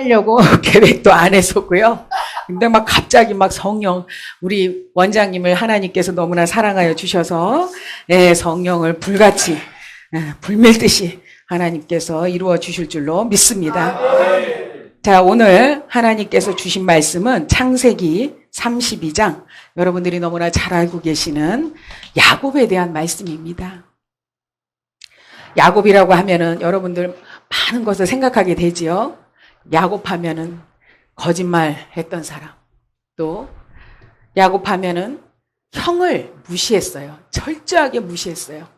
하려고 계획도 안 했었고요. 근데 막 갑자기 막 성령, 우리 원장님을 하나님께서 너무나 사랑하여 주셔서 성령을 불같이 불밀듯이 하나님께서 이루어 주실 줄로 믿습니다. 자, 오늘 하나님께서 주신 말씀은 창세기 32장, 여러분들이 너무나 잘 알고 계시는 야곱에 대한 말씀입니다. 야곱이라고 하면은 여러분들 많은 것을 생각하게 되지요. 야곱 하면은 거짓말 했던 사람, 또 야곱 하면은 형을 무시했어요. 철저하게 무시했어요.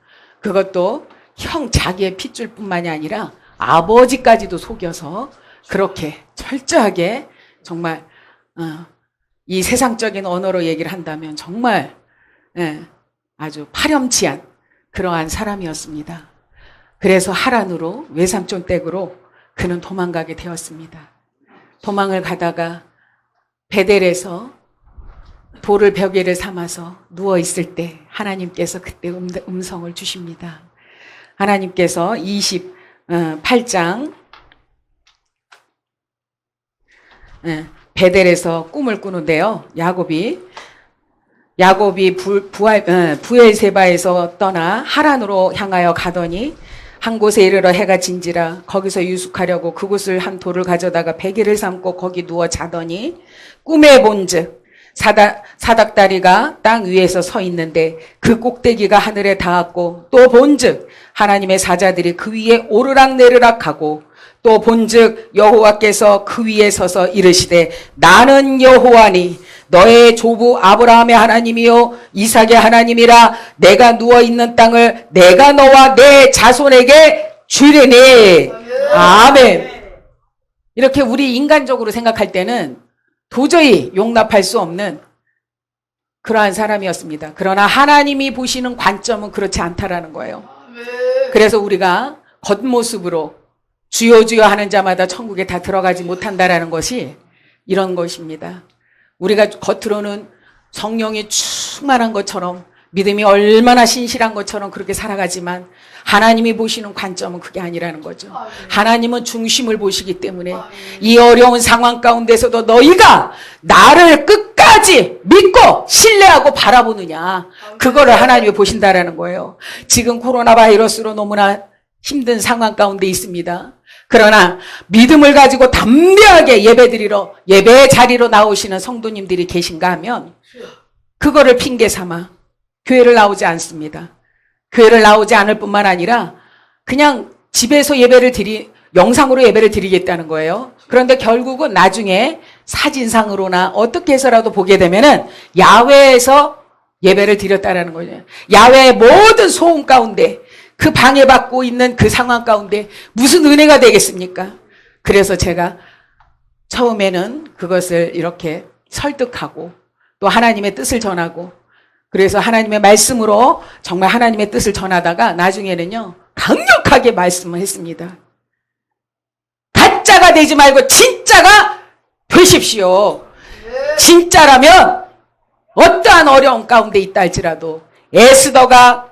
그것도 형 자기의 핏줄뿐만이 아니라 아버지까지도 속여서 그렇게 철저하게 정말 이 세상적인 언어로 얘기를 한다면 정말 아주 파렴치한 그러한 사람이었습니다. 그래서 하란으로 외삼촌 댁으로 그는 도망가게 되었습니다. 도망을 가다가 베델에서 돌을 벽에를 삼아서 누워있을 때 하나님께서 그때 음성을 주십니다. 하나님께서 28장 베델에서 꿈을 꾸는데요. 야곱이 부엘세바에서 떠나 하란으로 향하여 가더니 한 곳에 이르러 해가 진지라 거기서 유숙하려고 그곳을 한 돌을 가져다가 베개를 삼고 거기 누워 자더니 꿈에 본즉 사닥다리가 땅 위에서 서 있는데 그 꼭대기가 하늘에 닿았고 또 본즉 하나님의 사자들이 그 위에 오르락내리락 하고 또 본즉 여호와께서 그 위에 서서 이르시되 나는 여호와니 너의 조부 아브라함의 하나님이요 이삭의 하나님이라 내가 누워있는 땅을 내가 너와 내 자손에게 주리니. 아멘. 이렇게 우리 인간적으로 생각할 때는 도저히 용납할 수 없는 그러한 사람이었습니다. 그러나 하나님이 보시는 관점은 그렇지 않다라는 거예요. 그래서 우리가 겉모습으로 주여 주여 하는 자마다 천국에 다 들어가지 못한다라는 것이 이런 것입니다. 우리가 겉으로는 성령이 충만한 것처럼 믿음이 얼마나 신실한 것처럼 그렇게 살아가지만 하나님이 보시는 관점은 그게 아니라는 거죠. 하나님은 중심을 보시기 때문에 이 어려운 상황 가운데서도 너희가 나를 끝까지 믿고 신뢰하고 바라보느냐, 그거를 하나님이 보신다라는 거예요. 지금 코로나 바이러스로 너무나 힘든 상황 가운데 있습니다. 그러나 믿음을 가지고 담대하게 예배드리러 예배 자리로 나오시는 성도님들이 계신가 하면 그거를 핑계 삼아 교회를 나오지 않습니다. 교회를 나오지 않을 뿐만 아니라 그냥 집에서 영상으로 예배를 드리겠다는 거예요. 그런데 결국은 나중에 사진상으로나 어떻게 해서라도 보게 되면은 야외에서 예배를 드렸다라는 거죠. 야외의 모든 소음 가운데 그 방해받고 있는 그 상황 가운데 무슨 은혜가 되겠습니까? 그래서 제가 처음에는 그것을 이렇게 설득하고 또 하나님의 뜻을 전하고 그래서 하나님의 말씀으로 정말 하나님의 뜻을 전하다가 나중에는요 강력하게 말씀을 했습니다. 가짜가 되지 말고 진짜가 되십시오. 진짜라면 어떠한 어려움 가운데 있다 할지라도 에스더가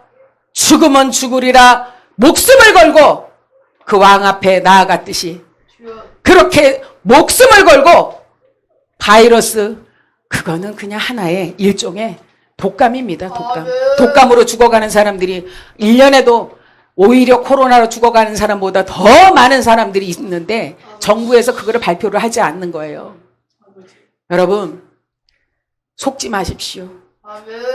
죽으면 죽으리라 목숨을 걸고 그 왕 앞에 나아갔듯이 그렇게 목숨을 걸고 바이러스, 그거는 그냥 하나의 일종의 독감입니다. 독감으로 죽어가는 사람들이 1년에도 오히려 코로나로 죽어가는 사람보다 더 많은 사람들이 있는데 정부에서 그거를 발표를 하지 않는 거예요. 여러분 속지 마십시오.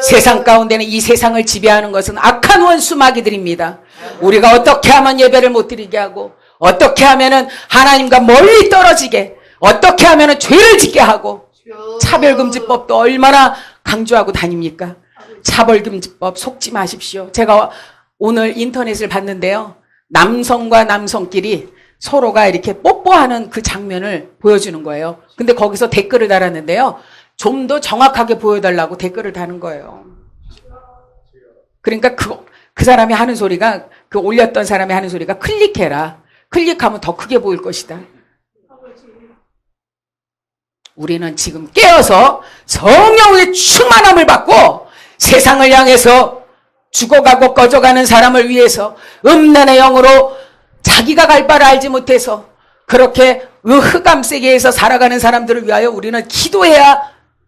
세상 가운데는 이 세상을 지배하는 것은 악한 원수 마귀들입니다. 우리가 어떻게 하면 예배를 못 드리게 하고 어떻게 하면은 하나님과 멀리 떨어지게, 어떻게 하면은 죄를 짓게 하고, 차별금지법도 얼마나 강조하고 다닙니까? 차별금지법 속지 마십시오. 제가 오늘 인터넷을 봤는데요, 남성과 남성끼리 서로가 이렇게 뽀뽀하는 그 장면을 보여주는 거예요. 근데 거기서 댓글을 달았는데요, 좀 더 정확하게 보여달라고 댓글을 다는 거예요. 그러니까 그 사람이 하는 소리가, 그 올렸던 사람이 하는 소리가 클릭해라. 클릭하면 더 크게 보일 것이다. 우리는 지금 깨어서 성령의 충만함을 받고 세상을 향해서 죽어가고 꺼져가는 사람을 위해서 음란의 영으로 자기가 갈 바를 알지 못해서 그렇게 그 흑암 세계에서 살아가는 사람들을 위하여 우리는 기도해야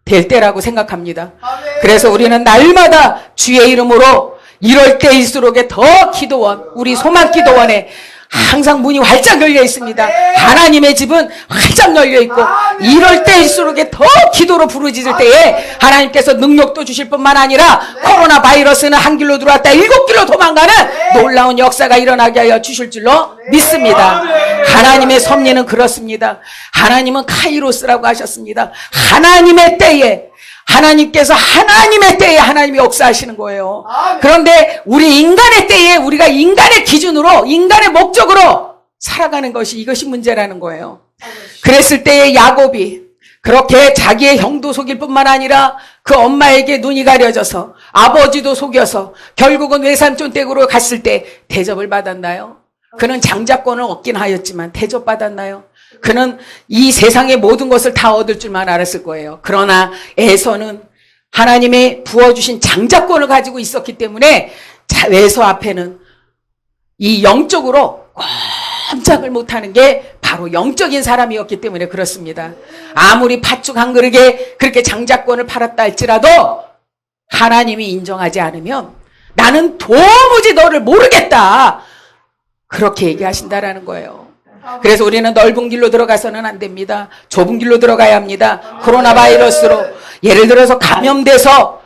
될 때라고 생각합니다. 그래서 우리는 날마다 주의 이름으로 이럴 때일수록에 더 기도원, 우리 소망기도원에 항상 문이 활짝 열려 있습니다. 하나님의 집은 활짝 열려 있고 이럴 때일수록에 더 기도로 부르짖을 때에 하나님께서 능력도 주실 뿐만 아니라 코로나 바이러스는 한 길로 들어왔다 7길로 도망가는 놀라운 역사가 일어나게 하여 주실 줄로 믿습니다. 하나님의 섭리는 그렇습니다. 하나님은 카이로스라고 하셨습니다. 하나님의 때에 하나님께서 하나님의 때에 하나님이 역사하시는 거예요. 그런데 우리 인간의 때에 우리가 인간의 기준으로 인간의 목적으로 살아가는 것이 이것이 문제라는 거예요. 그랬을 때에 야곱이 그렇게 자기의 형도 속일 뿐만 아니라 그 엄마에게 눈이 가려져서 아버지도 속여서 결국은 외삼촌 댁으로 갔을 때 대접을 받았나요? 그는 장자권을 얻긴 하였지만 대접받았나요? 그는 이 세상의 모든 것을 다 얻을 줄만 알았을 거예요. 그러나 에서는 하나님의 부어주신 장자권을 가지고 있었기 때문에 에서 앞에는 이 영적으로 꼼짝을 못하는 게 바로 영적인 사람이었기 때문에 그렇습니다. 아무리 팥죽 한 그릇에 그렇게 장자권을 팔았다 할지라도 하나님이 인정하지 않으면 나는 도무지 너를 모르겠다. 그렇게 얘기하신다라는 거예요. 그래서 우리는 넓은 길로 들어가서는 안 됩니다. 좁은 길로 들어가야 합니다. 코로나 바이러스로 예를 들어서 감염돼서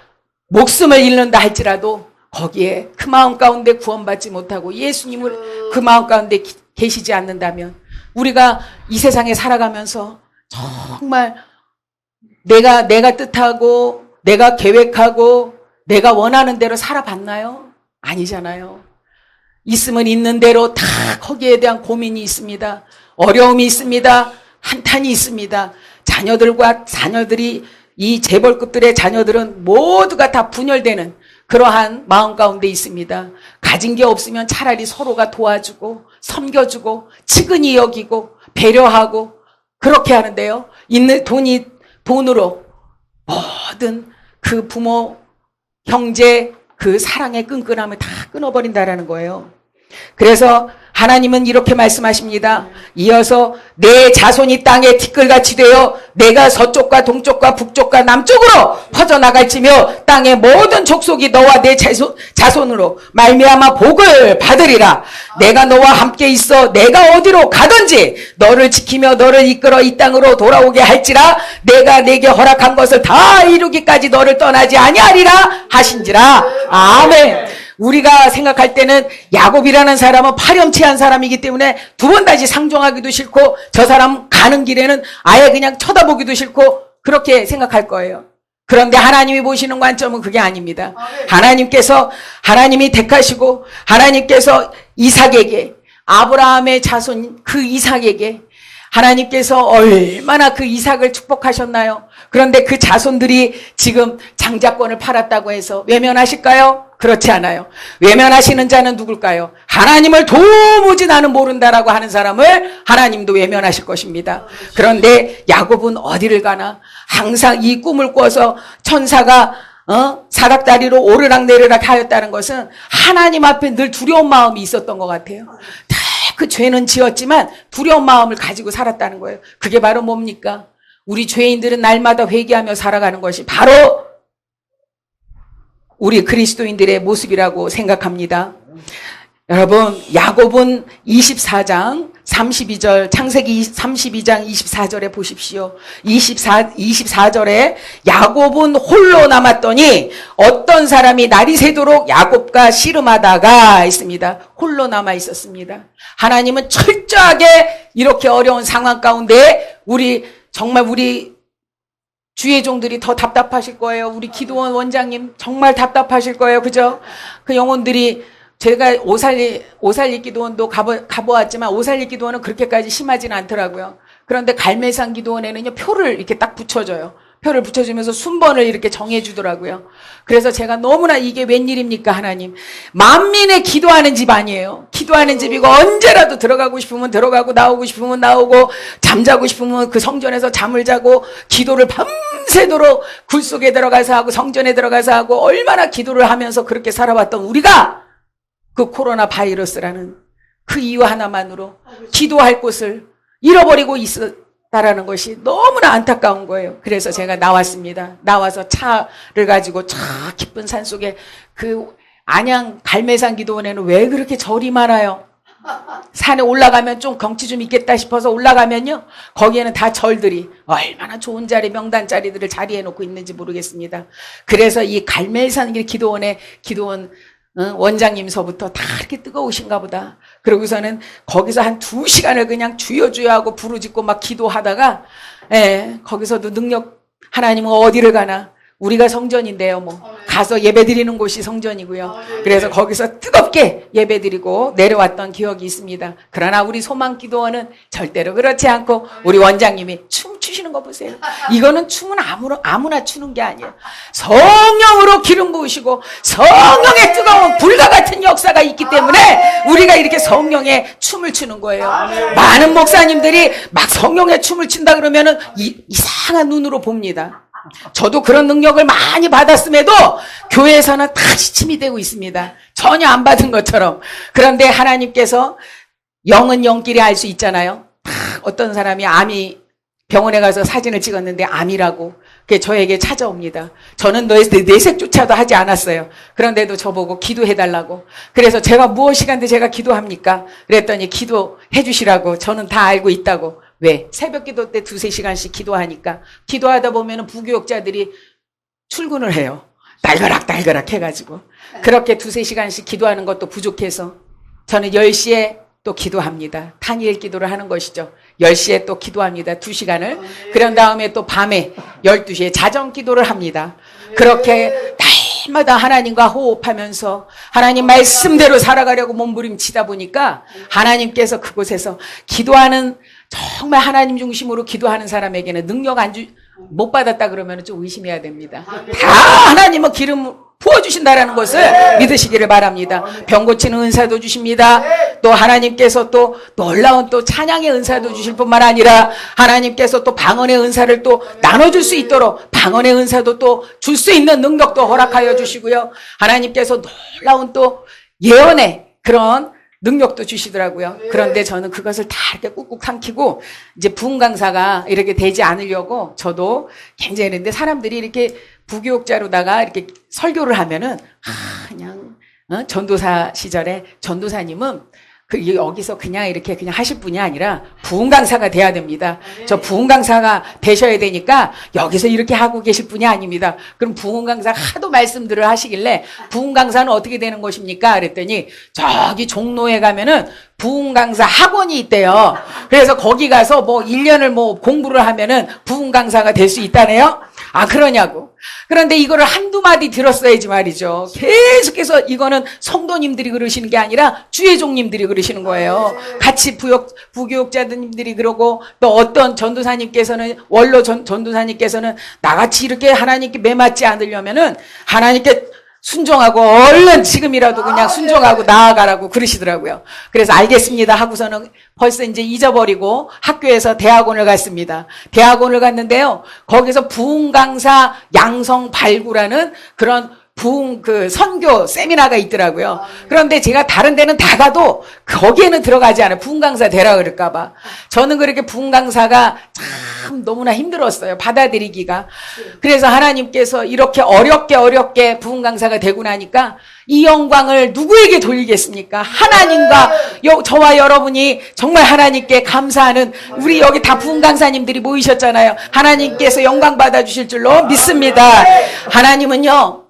목숨을 잃는다 할지라도 거기에 그 마음 가운데 구원받지 못하고 예수님을 그 마음 가운데 계시지 않는다면 우리가 이 세상에 살아가면서 정말 내가 뜻하고 내가 계획하고 내가 원하는 대로 살아봤나요? 아니잖아요. 있으면 있는 대로 다 거기에 대한 고민이 있습니다. 어려움이 있습니다. 한탄이 있습니다. 자녀들이 이 재벌급들의 자녀들은 모두가 다 분열되는 그러한 마음 가운데 있습니다. 가진 게 없으면 차라리 서로가 도와주고 섬겨주고 측은히 여기고 배려하고 그렇게 하는데요. 있는 돈으로 모든 그 부모, 형제, 그 사랑의 끈끈함을 다 끊어버린다라는 거예요. 그래서 하나님은 이렇게 말씀하십니다. 이어서 내 자손이 땅에 티끌같이 되어 내가 서쪽과 동쪽과 북쪽과 남쪽으로 퍼져나갈지며 땅의 모든 족속이 너와 내 자손으로 말미암아 복을 받으리라. 내가 너와 함께 있어 내가 어디로 가든지 너를 지키며 너를 이끌어 이 땅으로 돌아오게 할지라. 내가 내게 허락한 것을 다 이루기까지 너를 떠나지 아니하리라 하신지라. 아멘. 우리가 생각할 때는 야곱이라는 사람은 파렴치한 사람이기 때문에 두 번 다시 상종하기도 싫고 저 사람 가는 길에는 아예 그냥 쳐다보기도 싫고 그렇게 생각할 거예요. 그런데 하나님이 보시는 관점은 그게 아닙니다. 하나님이 택하시고 하나님께서 이삭에게 아브라함의 자손 그 이삭에게 하나님께서 얼마나 그 이삭을 축복하셨나요? 그런데 그 자손들이 지금 장자권을 팔았다고 해서 외면하실까요? 그렇지 않아요. 외면하시는 자는 누굴까요? 하나님을 도무지 나는 모른다라고 하는 사람을 하나님도 외면하실 것입니다. 그런데 야곱은 어디를 가나 항상 이 꿈을 꿔서 천사가 사닥다리로 오르락내리락 하였다는 것은 하나님 앞에 늘 두려운 마음이 있었던 것 같아요. 다 그 죄는 지었지만 두려운 마음을 가지고 살았다는 거예요. 그게 바로 뭡니까? 우리 죄인들은 날마다 회개하며 살아가는 것이 바로 우리 그리스도인들의 모습이라고 생각합니다. 여러분, 야곱은 24장 32절, 창세기 32장 24절에 보십시오. 24절에 야곱은 홀로 남았더니 어떤 사람이 날이 새도록 야곱과 씨름하다가 있습니다. 홀로 남아 있었습니다. 하나님은 철저하게 이렇게 어려운 상황 가운데 정말 우리 주의 종들이 더 답답하실 거예요. 우리 기도원 원장님 정말 답답하실 거예요. 그죠? 그 영혼들이 제가 오살리 기도원도 가보았지만 오살리 기도원은 그렇게까지 심하지는 않더라고요. 그런데 갈매산 기도원에는요, 표를 이렇게 딱 붙여줘요. 표를 붙여주면서 순번을 이렇게 정해주더라고요. 그래서 제가 너무나 이게 웬일입니까, 하나님. 만민의 기도하는 집 아니에요. 기도하는 집이고 언제라도 들어가고 싶으면 들어가고 나오고 싶으면 나오고 잠자고 싶으면 그 성전에서 잠을 자고 기도를 밤새도록 굴 속에 들어가서 하고 성전에 들어가서 하고 얼마나 기도를 하면서 그렇게 살아왔던 우리가 그 코로나 바이러스라는 그 이유 하나만으로 기도할 곳을 잃어버리고 있었다라는 것이 너무나 안타까운 거예요. 그래서 제가 나왔습니다. 나와서 차를 가지고 저 깊은 산 속에 그 안양 갈매산 기도원에는 왜 그렇게 절이 많아요? 산에 올라가면 좀 경치 좀 있겠다 싶어서 올라가면요, 거기에는 다 절들이 얼마나 좋은 자리, 명단 자리들을 자리해 놓고 있는지 모르겠습니다. 그래서 이 갈매산 기도원의 기도원 원장님서부터 다 이렇게 뜨거우신가 보다. 그러고서는 거기서 한 2시간을 그냥 주여 주여 하고 부르짖고 막 기도하다가, 거기서도 능력, 하나님은 어디를 가나? 우리가 성전인데요, 가서 예배 드리는 곳이 성전이고요. 그래서 거기서 뜨겁게 예배 드리고 내려왔던 기억이 있습니다. 그러나 우리 소망기도원은 절대로 그렇지 않고, 우리 원장님이 춤 추시는 거 보세요. 이거는 춤은 아무나 추는 게 아니에요. 성령으로 기름 부으시고 성령의 뜨거운 불과 같은 역사가 있기 때문에 우리가 이렇게 성령의 춤을 추는 거예요. 많은 목사님들이 막 성령의 춤을 춘다 그러면은 이상한 눈으로 봅니다. 저도 그런 능력을 많이 받았음에도 교회에서는 다 시침이 되고 있습니다. 전혀 안 받은 것처럼. 그런데 하나님께서 영은 영끼리 알 수 있잖아요. 어떤 사람이 암이 병원에 가서 사진을 찍었는데 암이라고 그게 저에게 찾아옵니다. 저는 내색조차도 하지 않았어요. 그런데도 저보고 기도해달라고. 그래서 제가 무엇이간데 제가 기도합니까? 그랬더니 기도해 주시라고. 저는 다 알고 있다고. 왜? 새벽 기도 때 2-3시간씩 기도하니까. 기도하다 보면 부교육자들이 출근을 해요. 딸그락 해가지고. 그렇게 2-3시간씩 기도하는 것도 부족해서 저는 10시에 또 기도합니다. 다니엘 기도를 하는 것이죠. 10시에 또 기도합니다. 2시간을. 그런 다음에 또 밤에 12시에 자정 기도를 합니다. 그렇게 날마다 하나님과 호흡하면서 하나님 말씀대로 살아가려고 몸부림치다 보니까 하나님께서 그곳에서 기도하는, 정말 하나님 중심으로 기도하는 사람에게는 능력 못 받았다 그러면 좀 의심해야 됩니다. 다 하나님은 기름 부어주신다라는 것을 믿으시기를 바랍니다. 병 고치는 은사도 주십니다. 또 하나님께서 또 놀라운 또 찬양의 은사도 주실 뿐만 아니라 하나님께서 또 방언의 은사를 또 나눠줄 수 있도록 방언의 은사도 또 줄 수 있는 능력도 허락하여 주시고요. 하나님께서 놀라운 또 예언의 그런 능력도 주시더라고요. 그런데 저는 그것을 다 이렇게 꾹꾹 삼키고 이제 부흥 강사가 이렇게 되지 않으려고 저도 굉장히 했는데, 사람들이 이렇게 부교육자로다가 이렇게 설교를 하면은 그냥 전도사 시절에 전도사님은 여기서 그냥 이렇게 그냥 하실 분이 아니라 부흥 강사가 돼야 됩니다. 저 부흥 강사가 되셔야 되니까 여기서 이렇게 하고 계실 분이 아닙니다. 그럼 부흥 강사 하도 말씀들을 하시길래 부흥 강사는 어떻게 되는 것입니까? 그랬더니 저기 종로에 가면은 부흥 강사 학원이 있대요. 그래서 거기 가서 1년을 공부를 하면은 부흥 강사가 될 수 있다네요. 아, 그러냐고. 그런데 이거를 한두 마디 들었어야지 말이죠. 계속해서 이거는 성도님들이 그러시는 게 아니라 주의 종님들이 그러시는 거예요. 같이 부교육자님들이 그러고, 또 어떤 전도사님께서는, 원로 전도사님께서는 나같이 이렇게 하나님께 매맞지 않으려면은 하나님께 순종하고 얼른 지금이라도 그냥 순종하고 나아가라고 그러시더라고요. 그래서 알겠습니다 하고서는 벌써 이제 잊어버리고 학교에서 대학원을 갔습니다. 대학원을 갔는데요, 거기서 부흥 강사 양성 발굴하는 그런 부흥 선교 세미나가 있더라고요. 그런데 제가 다른 데는 다 가도 거기에는 들어가지 않아요. 부흥 강사 되라 그럴까봐. 저는 그렇게 부흥 강사가 참 너무나 힘들었어요. 받아들이기가. 그래서 하나님께서 이렇게 어렵게 부흥 강사가 되고 나니까 이 영광을 누구에게 돌리겠습니까? 하나님과 저와 여러분이 정말 하나님께 감사하는, 우리 여기 다 부흥 강사님들이 모이셨잖아요. 하나님께서 영광 받아주실 줄로 믿습니다. 하나님은요,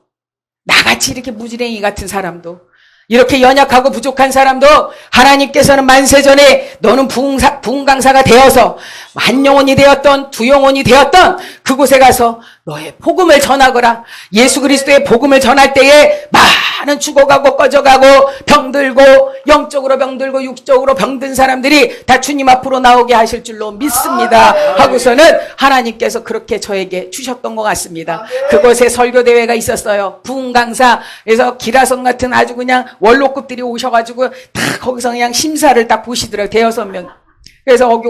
나같이 이렇게 무지랭이 같은 사람도, 이렇게 연약하고 부족한 사람도 하나님께서는 만세전에 너는 부흥 강사가 되어서 한 영혼이 되었던 2영혼이 되었던 그곳에 가서 너의 복음을 전하거라. 예수 그리스도의 복음을 전할 때에 많은 죽어가고 꺼져가고 병들고 영적으로 병들고 육적으로 병든 사람들이 다 주님 앞으로 나오게 하실 줄로 믿습니다 하고서는 하나님께서 그렇게 저에게 주셨던 것 같습니다. 그곳에 설교대회가 있었어요. 부흥 강사에서 기라성 같은 아주 그냥 원로급들이 오셔가지고 다 거기서 그냥 심사를 딱 보시더라고요. 5명. 그래서 거기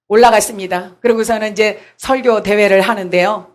올라갔습니다. 그러고서는 이제 설교 대회를 하는데요.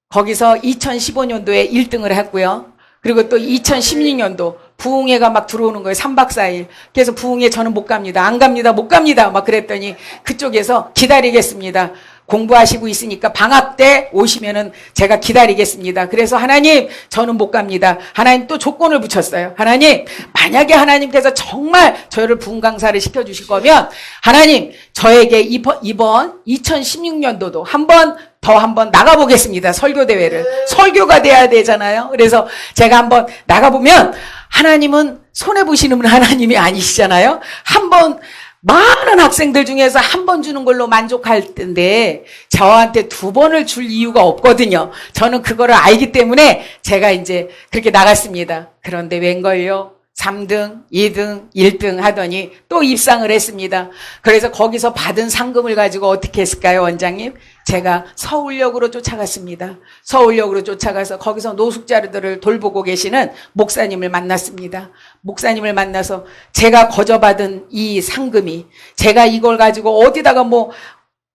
거기서 2015년도에 1등을 했고요. 그리고 또 2016년도 부흥회가 막 들어오는 거예요. 3박 4일. 그래서 부흥회 저는 못 갑니다. 안 갑니다. 못 갑니다. 막 그랬더니 그쪽에서 기다리겠습니다. 공부하시고 있으니까 방학 때 오시면은 제가 기다리겠습니다. 그래서 하나님, 저는 못 갑니다. 하나님 또 조건을 붙였어요. 하나님, 만약에 하나님께서 정말 저를 부흥 강사를 시켜주실 거면 하나님, 저에게 이번 2016년도도 한 번 나가보겠습니다. 설교대회를. 설교가 돼야 되잖아요. 그래서 제가 한번 나가보면 하나님은 손해보시는 하나님이 아니시잖아요. 한번 많은 학생들 중에서 한 번 주는 걸로 만족할 텐데 저한테 2번을 줄 이유가 없거든요. 저는 그거를 알기 때문에 제가 이제 그렇게 나갔습니다. 그런데 웬걸요? 3등, 2등, 1등 하더니 또 입상을 했습니다. 그래서 거기서 받은 상금을 가지고 어떻게 했을까요, 원장님? 제가 서울역으로 쫓아갔습니다. 서울역으로 쫓아가서 거기서 노숙자들을 돌보고 계시는 목사님을 만났습니다. 목사님을 만나서 제가 거저받은 이 상금이 제가 이걸 가지고 어디다가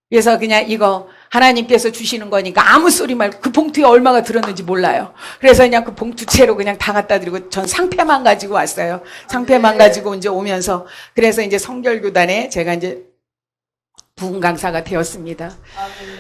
그래서 그냥 이거 하나님께서 주시는 거니까 아무 소리 말고 그 봉투에 얼마가 들었는지 몰라요. 그래서 그냥 그 봉투채로 그냥 다 갖다 드리고 전 상패만 가지고 왔어요. 상패만 가지고 이제 오면서 그래서 이제 성결교단에 제가 이제 부흥 강사가 되었습니다.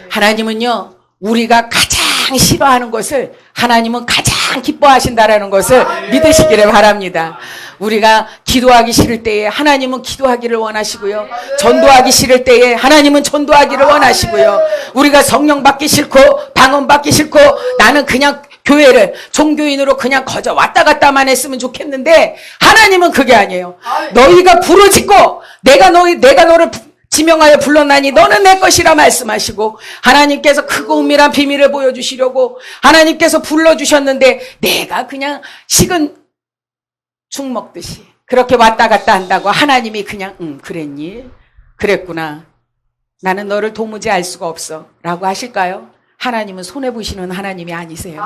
하나님은요, 우리가 가장 싫어하는 것을 하나님은 가장 기뻐하신다라는 것을 믿으시기를 바랍니다. 우리가 기도하기 싫을 때에 하나님은 기도하기를 원하시고요. 전도하기 싫을 때에 하나님은 전도하기를 원하시고요. 우리가 성령 받기 싫고 방언 받기 싫고 나는 그냥 교회를 종교인으로 그냥 거저 왔다 갔다만 했으면 좋겠는데 하나님은 그게 아니에요. 너희가 부르짖고 내가 너를 지명하여 불렀나니 너는 내 것이라 말씀하시고 하나님께서 크고 은밀한 비밀을 보여주시려고 하나님께서 불러주셨는데 내가 그냥 식은 죽 먹듯이 그렇게 왔다 갔다 한다고 하나님이 그냥 그랬니? 그랬구나. 나는 너를 도무지 알 수가 없어 라고 하실까요? 하나님은 손해보시는 하나님이 아니세요.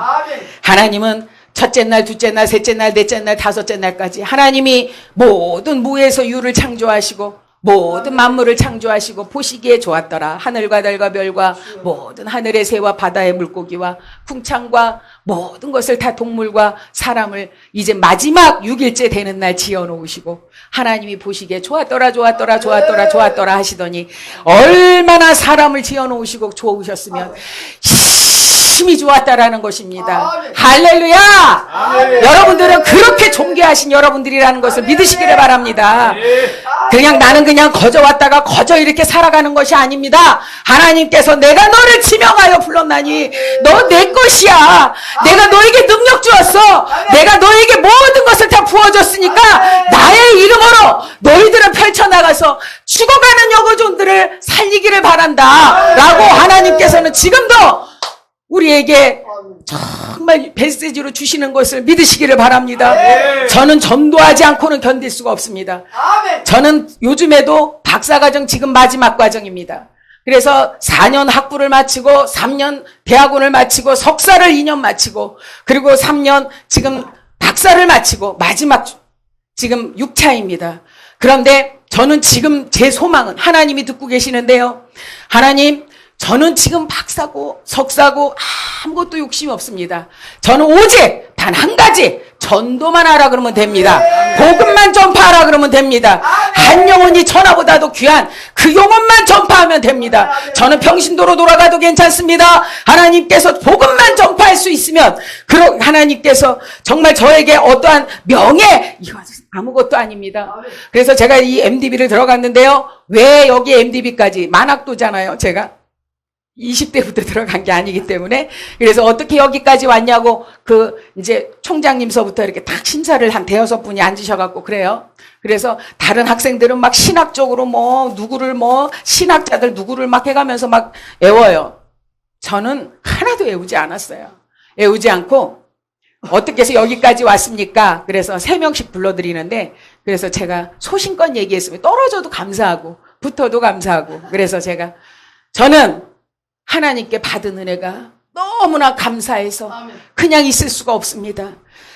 하나님은 첫째 날, 둘째 날, 셋째 날, 넷째 날, 다섯째 날까지 하나님이 모든 무에서 유를 창조하시고 모든 만물을 창조하시고 보시기에 좋았더라. 하늘과 달과 별과 모든 하늘의 새와 바다의 물고기와 풍창과 모든 것을 다 동물과 사람을 이제 마지막 6일째 되는 날 지어놓으시고 하나님이 보시기에 좋았더라 하시더니 얼마나 사람을 지어놓으시고 좋으셨으면 힘이 좋았다라는 것입니다. 할렐루야! 여러분들은 그렇게 존귀하신 여러분들이라는 것을 믿으시기를 바랍니다. 그냥 나는 그냥 거저 왔다가 거저 이렇게 살아가는 것이 아닙니다. 하나님께서 내가 너를 지명하여 불렀나니 너 내 것이야. 내가 너에게 능력 주었어. 내가 너에게 모든 것을 다 부어줬으니까 나의 이름으로 너희들은 펼쳐나가서 죽어가는 여고종들을 살리기를 바란다 라고 하나님께서는 지금도 우리에게 정말 메시지로 주시는 것을 믿으시기를 바랍니다. 저는 전도하지 않고는 견딜 수가 없습니다. 저는 요즘에도 박사과정 지금 마지막 과정입니다. 그래서 4년 학부를 마치고 3년 대학원을 마치고 석사를 2년 마치고 그리고 3년 지금 박사를 마치고 마지막 지금 6차입니다. 그런데 저는 지금 제 소망은 하나님이 듣고 계시는데요. 하나님, 저는 지금 박사고 석사고 아무것도 욕심이 없습니다. 저는 오직 단 한 가지 전도만 하라 그러면 됩니다. 복음만 전파하라 그러면 됩니다. 한 영혼이 천하보다도 귀한 그 영혼만 전파하면 됩니다. 저는 평신도로 돌아가도 괜찮습니다. 하나님께서 복음만 전파할 수 있으면 하나님께서 정말 저에게 어떠한 명예 이거 아무것도 아닙니다. 그래서 제가 이 MDB를 들어갔는데요. 왜 여기 MDB까지 만학도잖아요. 제가 20대부터 들어간 게 아니기 때문에 그래서 어떻게 여기까지 왔냐고 이제 총장님서부터 이렇게 딱 심사를 한 5분이 앉으셔갖고 그래요. 그래서 다른 학생들은 막 신학적으로 신학자들 누구를 막 해가면서 막 외워요. 저는 하나도 외우지 않았어요. 외우지 않고 어떻게 해서 여기까지 왔습니까? 그래서 3명씩 불러드리는데 그래서 제가 소신껏 얘기했으면 떨어져도 감사하고 붙어도 감사하고 그래서 저는 하나님께 받은 은혜가 너무나 감사해서 그냥 있을 수가 없습니다.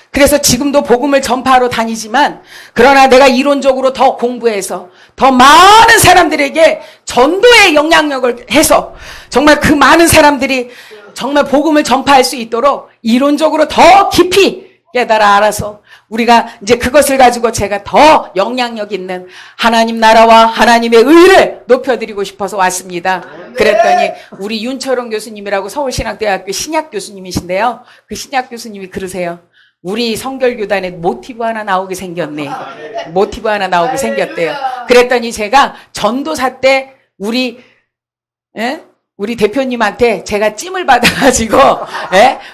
그래서 지금도 복음을 전파하러 다니지만 그러나 내가 이론적으로 더 공부해서 더 많은 사람들에게 전도의 영향력을 해서 정말 그 많은 사람들이 정말 복음을 전파할 수 있도록 이론적으로 더 깊이 깨달아 알아서 우리가 이제 그것을 가지고 제가 더 영향력 있는 하나님 나라와 하나님의 의를 높여드리고 싶어서 왔습니다. 그랬더니 우리 윤철원 교수님이라고 서울신학대학교 신약 교수님이신데요. 그 신약 교수님이 그러세요. 우리 성결교단에 모티브 하나 나오게 생겼네. 모티브 하나 나오게 생겼대요. 그랬더니 제가 전도사 때 우리 대표님한테 제가 찜을 받아가지고,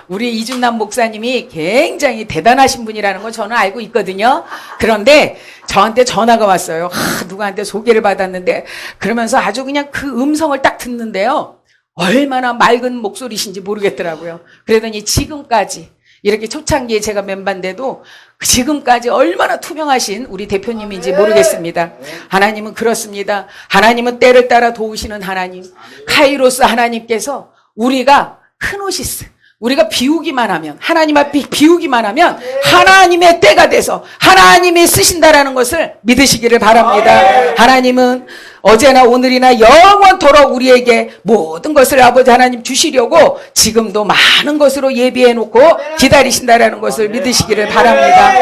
우리 이준남 목사님이 굉장히 대단하신 분이라는 건 저는 알고 있거든요. 그런데 저한테 전화가 왔어요. 누구한테 소개를 받았는데, 그러면서 아주 그냥 그 음성을 딱 듣는데요. 얼마나 맑은 목소리신지 모르겠더라고요. 그러더니 지금까지, 이렇게 초창기에 제가 멤버인데도 지금까지 얼마나 투명하신 우리 대표님인지 모르겠습니다. 하나님은 그렇습니다. 하나님은 때를 따라 도우시는 하나님. 카이로스 하나님께서 우리가 크노시스, 우리가 비우기만 하면, 하나님 앞에 비우기만 하면 하나님의 때가 돼서 하나님이 쓰신다라는 것을 믿으시기를 바랍니다. 하나님은 어제나 오늘이나 영원토록 우리에게 모든 것을 아버지 하나님 주시려고 지금도 많은 것으로 예비해 놓고 기다리신다라는 것을 믿으시기를 바랍니다.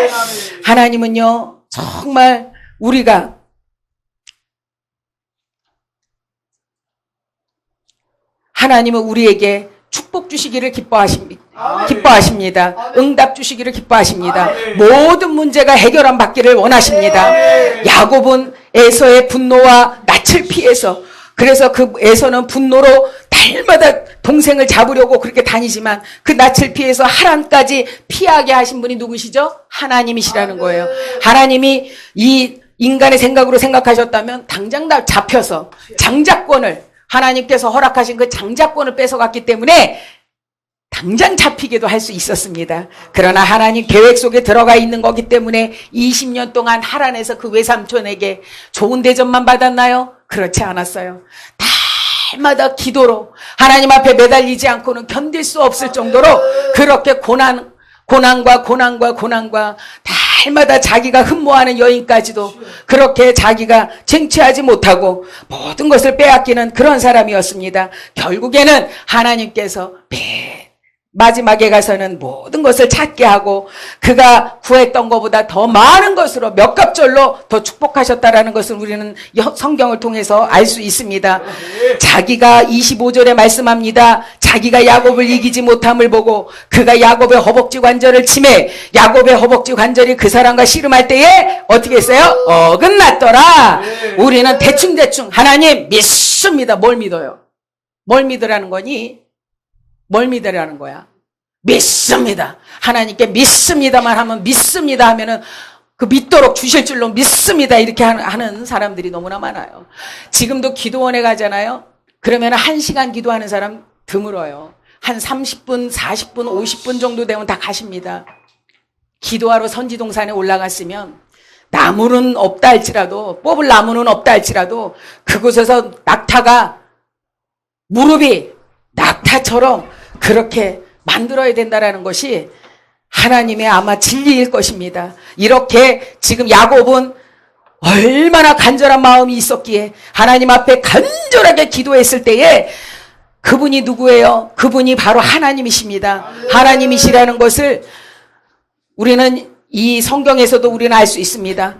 하나님은요, 정말 우리가 하나님은 우리에게 축복 주시기를 기뻐하십니다. 응답 주시기를 기뻐하십니다. 모든 문제가 해결함 받기를 원하십니다. 야곱은 에서의 분노와 낯을 피해서, 그래서 그 에서는 분노로 달마다 동생을 잡으려고 그렇게 다니지만 그 낯을 피해서 하란까지 피하게 하신 분이 누구시죠? 하나님이시라는 거예요. 하나님이 이 인간의 생각으로 생각하셨다면 당장 다 잡혀서 장자권을, 하나님께서 허락하신 그 장자권을 뺏어갔기 때문에 당장 잡히기도 할 수 있었습니다. 그러나 하나님 계획 속에 들어가 있는 거기 때문에 20년 동안 하란에서 그 외삼촌에게 좋은 대접만 받았나요? 그렇지 않았어요. 달마다 기도로 하나님 앞에 매달리지 않고는 견딜 수 없을 정도로 그렇게 고난과 달마다 자기가 흠모하는 여인까지도 그렇게 자기가 쟁취하지 못하고 모든 것을 빼앗기는 그런 사람이었습니다. 결국에는 하나님께서 마지막에 가서는 모든 것을 찾게 하고 그가 구했던 것보다 더 많은 것으로 몇 갑절로 더 축복하셨다라는 것을 우리는 성경을 통해서 알 수 있습니다. 자기가 25절에 말씀합니다. 자기가 야곱을 이기지 못함을 보고 그가 야곱의 허벅지 관절을 치매 야곱의 허벅지 관절이 그 사람과 씨름할 때에 어떻게 했어요? 어긋났더라. 우리는 대충 하나님 믿습니다. 뭘 믿어요? 뭘 믿으라는 거니? 뭘 믿으라는 거야? 믿습니다. 하나님께 믿습니다만 하면 믿습니다 하면은 그 믿도록 주실 줄로 믿습니다 이렇게 하는 사람들이 너무나 많아요. 지금도 기도원에 가잖아요. 그러면 1시간 기도하는 사람 드물어요. 한 30분, 40분, 50분 정도 되면 다 가십니다. 기도하러 선지동산에 올라갔으면 나무는 없다 할지라도, 뽑을 나무는 없다 할지라도 그곳에서 낙타가 무릎이 낙타처럼 그렇게 만들어야 된다라는 것이 하나님의 아마 진리일 것입니다. 이렇게 지금 야곱은 얼마나 간절한 마음이 있었기에 하나님 앞에 간절하게 기도했을 때에 그분이 누구예요? 그분이 바로 하나님이십니다. 하나님이시라는 것을 우리는 이 성경에서도 우리는 알 수 있습니다.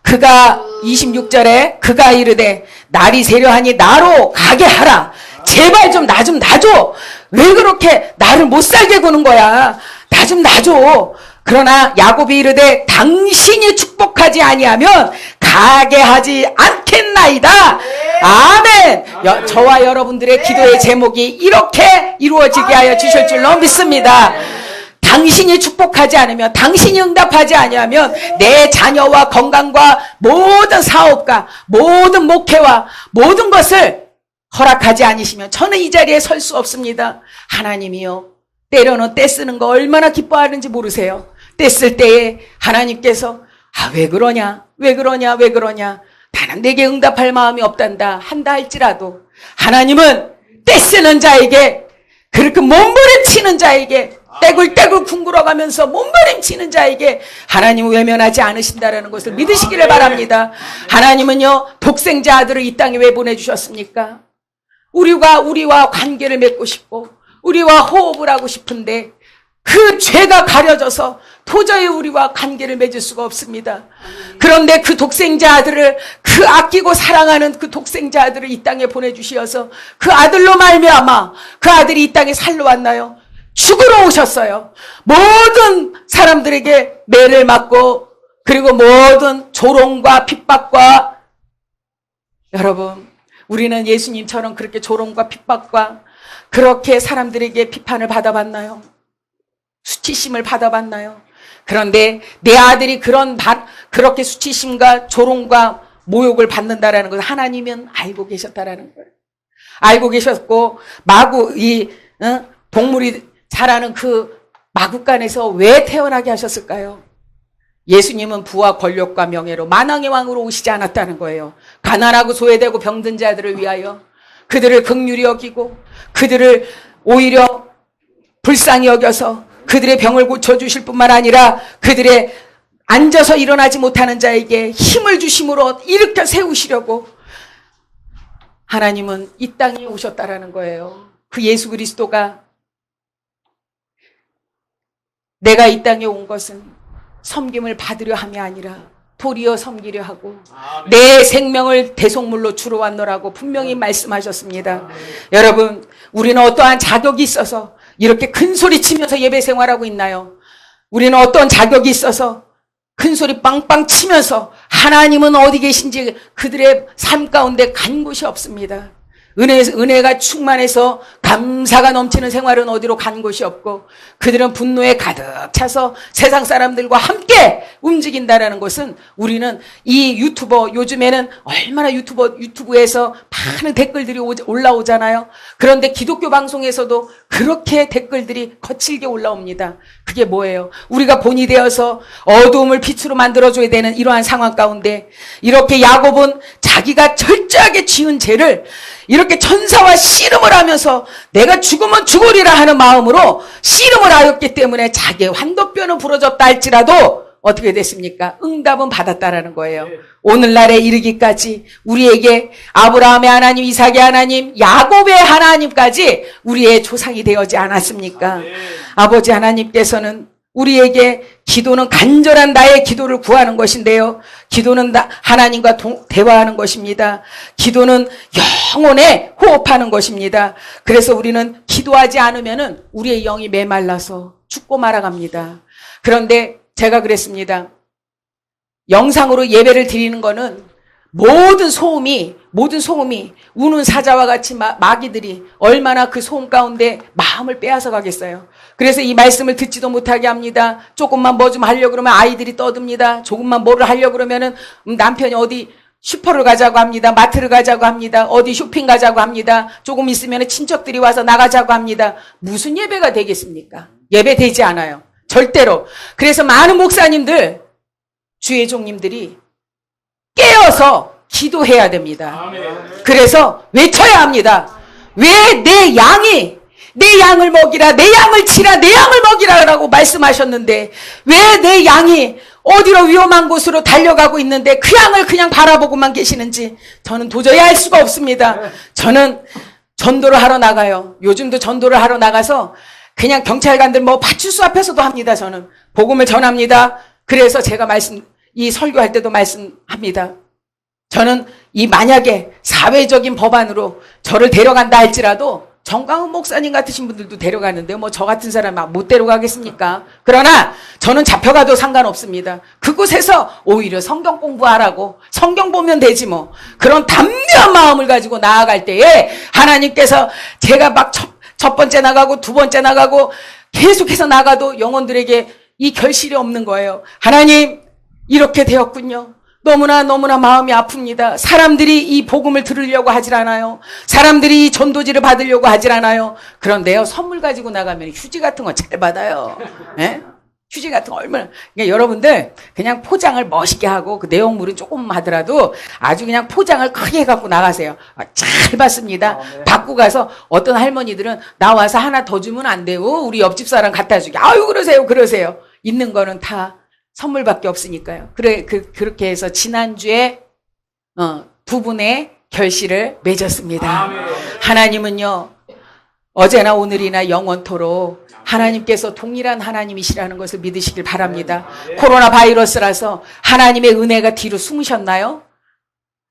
그가 26절에 그가 이르되 날이 세려하니 나로 가게 하라. 제발 좀 나 좀 놔줘. 왜 그렇게 나를 못 살게 구는 거야? 나 좀 놔줘. 그러나 야곱이 이르되 당신이 축복하지 아니하면 가게 하지 않겠나이다. 아멘. 저와 여러분들의 기도의 제목이 이렇게 이루어지게 하여 주실 줄로 믿습니다. 당신이 축복하지 않으면, 당신이 응답하지 아니하면 내 자녀와 건강과 모든 사업과 모든 목회와 모든 것을 허락하지 않으시면 저는 이 자리에 설 수 없습니다. 하나님이요, 때로는 때 쓰는 거 얼마나 기뻐하는지 모르세요. 때 쓸 때에 하나님께서 왜 그러냐 나는 내게 응답할 마음이 없단다 한다 할지라도 하나님은 때 쓰는 자에게, 그렇게 몸부림치는 자에게, 떼굴떼굴 궁굴어가면서 몸부림치는 자에게 하나님은 외면하지 않으신다라는 것을 믿으시기를 바랍니다. 하나님은요, 독생자 아들을 이 땅에 왜 보내주셨습니까? 우리와 관계를 맺고 싶고 우리와 호흡을 하고 싶은데 그 죄가 가려져서 도저히 우리와 관계를 맺을 수가 없습니다. 그런데 그 독생자 아들을, 그 아끼고 사랑하는 그 독생자 아들을 이 땅에 보내주시어서 그 아들로 말미암아 그 아들이 이 땅에 살러 왔나요? 죽으러 오셨어요. 모든 사람들에게 매를 맞고, 그리고 모든 조롱과 핍박과, 여러분, 우리는 예수님처럼 그렇게 조롱과 핍박과 그렇게 사람들에게 비판을 받아봤나요? 수치심을 받아봤나요? 그런데 내 아들이 그렇게 수치심과 조롱과 모욕을 받는다라는 것을 하나님은 알고 계셨다라는 거예요. 알고 계셨고, 마구 동물이 자라는 그 마구간에서 왜 태어나게 하셨을까요? 예수님은 부와 권력과 명예로 만왕의 왕으로 오시지 않았다는 거예요. 가난하고 소외되고 병든 자들을 위하여, 그들을 긍휼히 여기고 그들을 오히려 불쌍히 여겨서 그들의 병을 고쳐주실 뿐만 아니라 그들의 앉아서 일어나지 못하는 자에게 힘을 주심으로 일으켜 세우시려고 하나님은 이 땅에 오셨다라는 거예요. 그 예수 그리스도가, 내가 이 땅에 온 것은 섬김을 받으려 함이 아니라 도리어 섬기려 하고 내 생명을 대속물로 주러 왔노라고 분명히 말씀하셨습니다. 여러분, 우리는 어떠한 자격이 있어서 이렇게 큰 소리 치면서 예배 생활하고 있나요? 우리는 어떤 자격이 있어서 큰 소리 빵빵 치면서 하나님은 어디 계신지 그들의 삶 가운데 간 곳이 없습니다. 은혜가 충만해서 감사가 넘치는 생활은 어디로 간 곳이 없고, 그들은 분노에 가득 차서 세상 사람들과 함께 움직인다라는 것은, 우리는 이 요즘에는 얼마나 유튜브에서 많은 댓글들이 올라오잖아요. 그런데 기독교 방송에서도 그렇게 댓글들이 거칠게 올라옵니다. 그게 뭐예요? 우리가 본이 되어서 어두움을 빛으로 만들어줘야 되는 이러한 상황 가운데, 이렇게 야곱은 자기가 철저하게 지은 죄를 이렇게 천사와 씨름을 하면서 내가 죽으면 죽으리라 하는 마음으로 씨름을 하였기 때문에 자기의 환도뼈는 부러졌다 할지라도 어떻게 됐습니까? 응답은 받았다라는 거예요. 오늘날에 이르기까지 우리에게 아브라함의 하나님, 이삭의 하나님, 야곱의 하나님까지 우리의 조상이 되어지 않았습니까? 아버지 하나님께서는 우리에게, 기도는 간절한 나의 기도를 구하는 것인데요, 기도는 하나님과 대화하는 것입니다. 기도는 영혼에 호흡하는 것입니다. 그래서 우리는 기도하지 않으면 우리의 영이 메말라서 죽고 말아갑니다. 그런데 제가 그랬습니다. 영상으로 예배를 드리는 거는 모든 소음이 우는 사자와 같이 마귀들이 얼마나 그 소음 가운데 마음을 빼앗아 가겠어요. 그래서 이 말씀을 듣지도 못하게 합니다. 조금만 뭐 좀 하려고 그러면 아이들이 떠듭니다. 조금만 뭐를 하려고 그러면은 남편이 어디 슈퍼를 가자고 합니다. 마트를 가자고 합니다. 어디 쇼핑 가자고 합니다. 조금 있으면 친척들이 와서 나가자고 합니다. 무슨 예배가 되겠습니까? 예배 되지 않아요. 절대로. 그래서 많은 목사님들, 주의 종님들이 깨어서 기도해야 됩니다. 그래서 외쳐야 합니다. 왜 내 양을 먹이라, 내 양을 치라, 내 양을 먹이라라고 말씀하셨는데 왜 내 양이 어디로 위험한 곳으로 달려가고 있는데 그 양을 그냥 바라보고만 계시는지 저는 도저히 알 수가 없습니다. 저는 전도를 하러 나가요. 요즘도 전도를 하러 나가서 그냥 경찰관들 파출소 앞에서도 합니다. 저는 복음을 전합니다. 그래서 제가 이 설교할 때도 말씀합니다. 저는 만약에 사회적인 법안으로 저를 데려간다 할지라도 정강훈 목사님 같으신 분들도 데려가는데 저 같은 사람 못 데려가겠습니까? 그러나 저는 잡혀가도 상관없습니다. 그곳에서 오히려 성경 공부하라고, 성경 보면 되지 그런 담대한 마음을 가지고 나아갈 때에 하나님께서, 제가 첫 번째 나가고 두 번째 나가고 계속해서 나가도 영혼들에게 이 결실이 없는 거예요. 하나님, 이렇게 되었군요. 너무나 마음이 아픕니다. 사람들이 이 복음을 들으려고 하질 않아요. 사람들이 이 전도지를 받으려고 하질 않아요. 그런데요, 선물 가지고 나가면 휴지 같은 거 잘 받아요. 예? 휴지 같은 거 얼마나. 그러니까 여러분들 그냥 포장을 멋있게 하고 그 내용물은 조금 하더라도 아주 그냥 포장을 크게 해갖고 나가세요. 잘 받습니다. 받고 가서 어떤 할머니들은 나와서 하나 더 주면 안 돼요. 우리 옆집 사람 갖다 주게. 아유, 그러세요. 있는 거는 다 선물밖에 없으니까요. 그렇게 해서 지난주에 두 분의 결실을 맺었습니다. 하나님은요, 어제나 오늘이나 영원토록 하나님께서 동일한 하나님이시라는 것을 믿으시길 바랍니다. 코로나 바이러스라서 하나님의 은혜가 뒤로 숨으셨나요?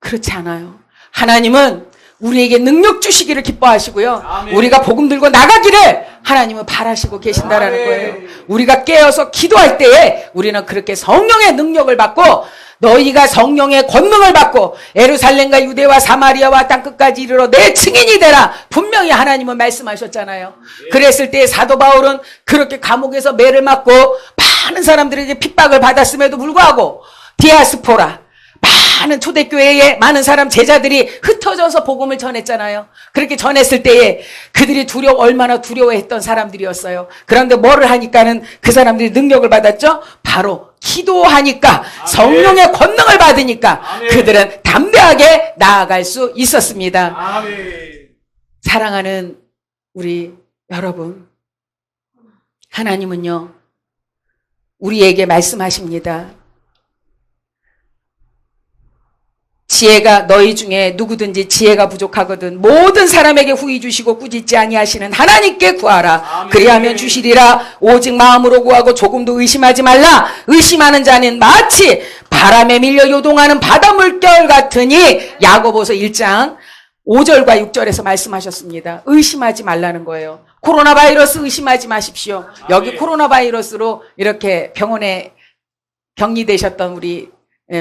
그렇지 않아요. 하나님은 우리에게 능력 주시기를 기뻐하시고요. 아멘. 우리가 복음 들고 나가기를 하나님은 바라시고 계신다라는 거예요. 우리가 깨어서 기도할 때에 우리는 그렇게 성령의 능력을 받고, 너희가 성령의 권능을 받고 예루살렘과 유대와 사마리아와 땅끝까지 이르러 내 증인이 되라, 분명히 하나님은 말씀하셨잖아요. 그랬을 때 사도 바울은 그렇게 감옥에서 매를 맞고 많은 사람들에게 핍박을 받았음에도 불구하고 디아스포라, 많은 초대교회에 많은 사람 제자들이 흩어져서 복음을 전했잖아요. 그렇게 전했을 때에 그들이 얼마나 두려워했던 사람들이었어요. 그런데 뭐를 하니까는 그 사람들이 능력을 받았죠? 바로 기도하니까, 성령의 권능을 받으니까 그들은 담대하게 나아갈 수 있었습니다. 사랑하는 우리 여러분, 하나님은요, 우리에게 말씀하십니다. 지혜가 너희 중에 누구든지 지혜가 부족하거든 모든 사람에게 후히 주시고 꾸짖지 아니하시는 하나님께 구하라. 그리하면 주시리라. 오직 마음으로 구하고 조금도 의심하지 말라. 의심하는 자는 마치 바람에 밀려 요동하는 바다 물결 같으니, 야고보서 1장 5절과 6절에서 말씀하셨습니다. 의심하지 말라는 거예요. 코로나 바이러스 의심하지 마십시오. 여기 코로나 바이러스로 이렇게 병원에 격리되셨던 우리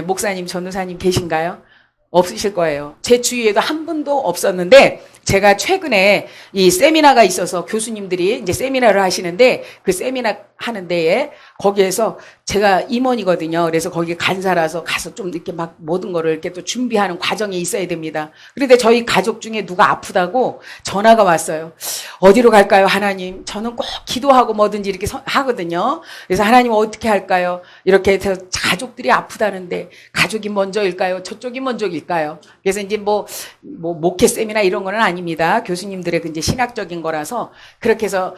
목사님, 전도사님 계신가요? 없으실 거예요. 제 주위에도 한 분도 없었는데, 제가 최근에 이 세미나가 있어서 교수님들이 이제 세미나를 하시는데, 그 세미나 하는 데에 거기에서 제가 임원이거든요. 그래서 거기에 간사라서 가서 좀 이렇게 막 모든 거를 이렇게 또 준비하는 과정이 있어야 됩니다. 그런데 저희 가족 중에 누가 아프다고 전화가 왔어요. 어디로 갈까요, 하나님? 저는 꼭 기도하고 뭐든지 이렇게 하거든요. 그래서 하나님 어떻게 할까요? 이렇게 해서 가족들이 아프다는데 가족이 먼저일까요? 저쪽이 먼저일까요? 그래서 이제 뭐 목회 세미나 이런 거는 아닙니다. 교수님들의 이제 신학적인 거라서 그렇게 해서